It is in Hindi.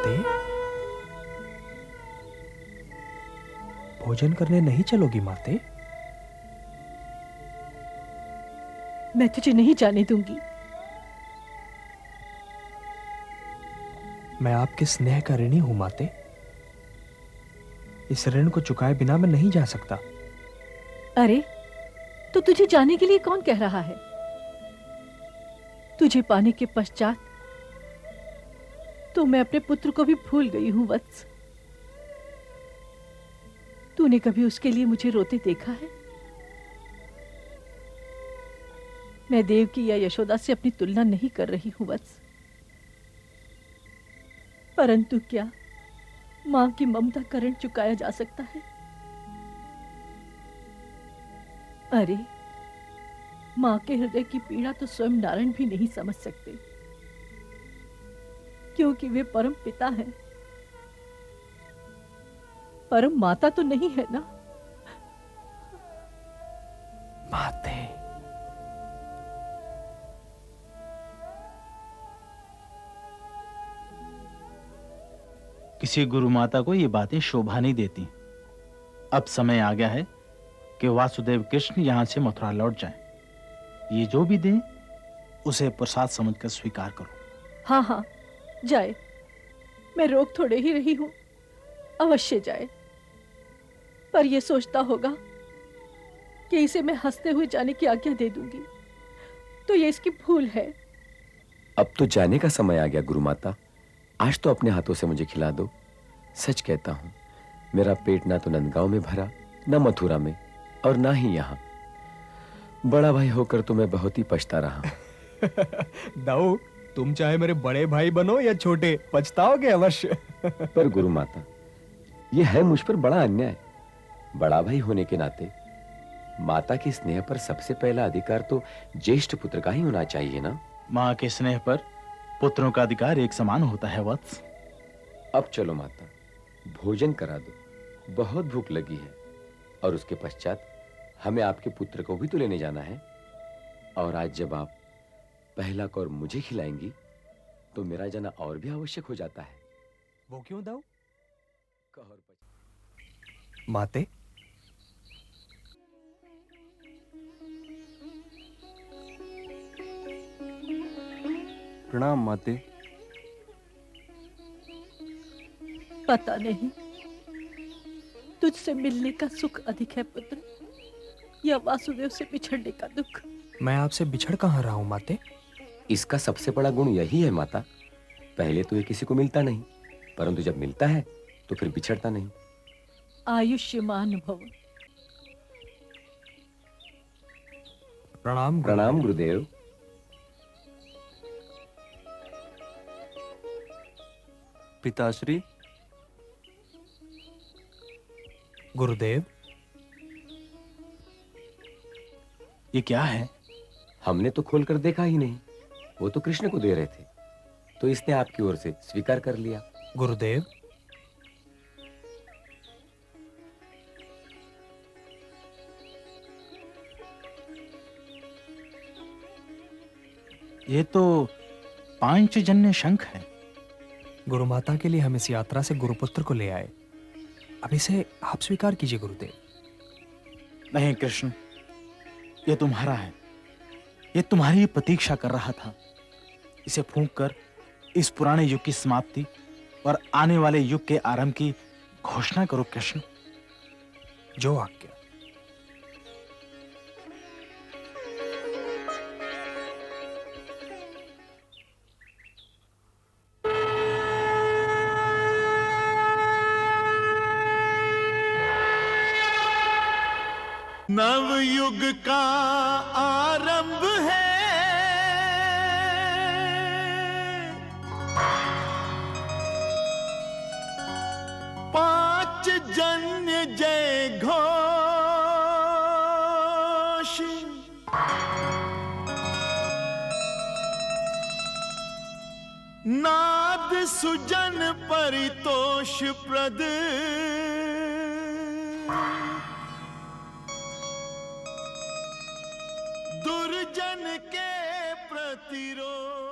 माते, भोजन करने नहीं चलोगी माते? मैं तुझे नहीं जाने दूंगी। मैं आपके स्नेह का ऋणी हूं माते। इस ऋण को चुकाए बिना मैं नहीं जा सकता। अरे, तो तुझे जाने के लिए कौन कह रहा है? तुझे पाने के पश्चात तो मैं अपने पुत्र को भी भूल गई हूं वत्स। तूने कभी उसके लिए मुझे रोते देखा है? मैं देवकी या यशोदा से अपनी तुलना नहीं कर रही हूं वत्स, परंतु क्या मां की ममता का ऋण चुकाया जा सकता है? अरे, मां के हृदय की पीड़ा तो स्वयं नारायण भी नहीं समझ सकते, क्योंकि वे परम पिता हैं, परम माता तो नहीं है ना। माते, किसी गुरु माता को ये बातें शोभा नहीं देती। अब समय आ गया है कि वासुदेव कृष्ण यहां से मथुरा लौट जाएं। ये जो भी दें उसे प्रसाद समझकर स्वीकार करो। हाँ हाँ, जाए। मैं रोक थोड़े ही रही हूं, अवश्य जाए। पर यह सोचता होगा कि इसे मैं हंसते हुए जाने की आज्ञा दे दूंगी, तो ये इसकी भूल है। अब तो जाने का समय आ गया गुरुमाता। आज तो अपने हाथों से मुझे खिला दो। सच कहता हूं, मेरा पेट ना तो नंदगांव में भरा, ना मथुरा में, और ना ही यहां। बड़ा भाई होकर तो मैं बहुत ही पछता रहा। दाऊ, तुम चाहे मेरे बड़े भाई बनो या छोटे, पछताओगे अवश्य। पर गुरुमाता, यह है मुझ पर बड़ा अन्याय। बड़ा भाई होने के नाते माता के स्नेह पर सबसे पहला अधिकार तो ज्येष्ठ पुत्र का ही होना चाहिए ना। मां के स्नेह पर पुत्रों का अधिकार एक समान होता है वत्स। अब चलो माता, भोजन करा दो। बहुत भूख लगी है, और उसके पश्चात हमें आपके पुत्र को भी तो लेने जाना है। और आज जब आप पहला कौर मुझे खिलाएंगी, तो मेरा जाना और भी आवश्यक हो जाता है। वो क्यों दाऊ? कहर माते, प्रणाम माते। पता नहीं तुझसे मिलने का सुख अधिक है पुत्र, या वासुदेव से बिछड़ने का दुख। मैं आपसे बिछड़ कहां रहा हूं माते? इसका सबसे बड़ा गुण यही है माता। पहले तो ये किसी को मिलता नहीं, परंतु जब मिलता है तो फिर बिछड़ता नहीं। आयुष्मान भव। प्रणाम प्रणाम गुरुदेव। पिताश्री। गुरुदेव, ये क्या है? हमने तो खोलकर देखा ही नहीं, वो तो कृष्ण को दे रहे थे, तो इसने आपकी ओर से स्वीकार कर लिया। गुरुदेव, ये तो पांचजन्य शंख है। गुरुमाता के लिए हम इस यात्रा से गुरुपुत्र को ले आए। अब इसे आप स्वीकार कीजिए गुरुदेव। नहीं कृष्ण, ये तुम्हारा है। ये तुम्हारी प्रतीक्षा कर रहा था। इसे फूंक कर इस पुराने युग की समाप्ति और आने वाले युग के आरंभ की घोषणा करो कृष्ण। जो आज्ञा। नवयुग का आरंभ है, पांच जन्य जय घोष, नाद सुजन परितोष प्रद, दुर्जन के प्रतिरोध।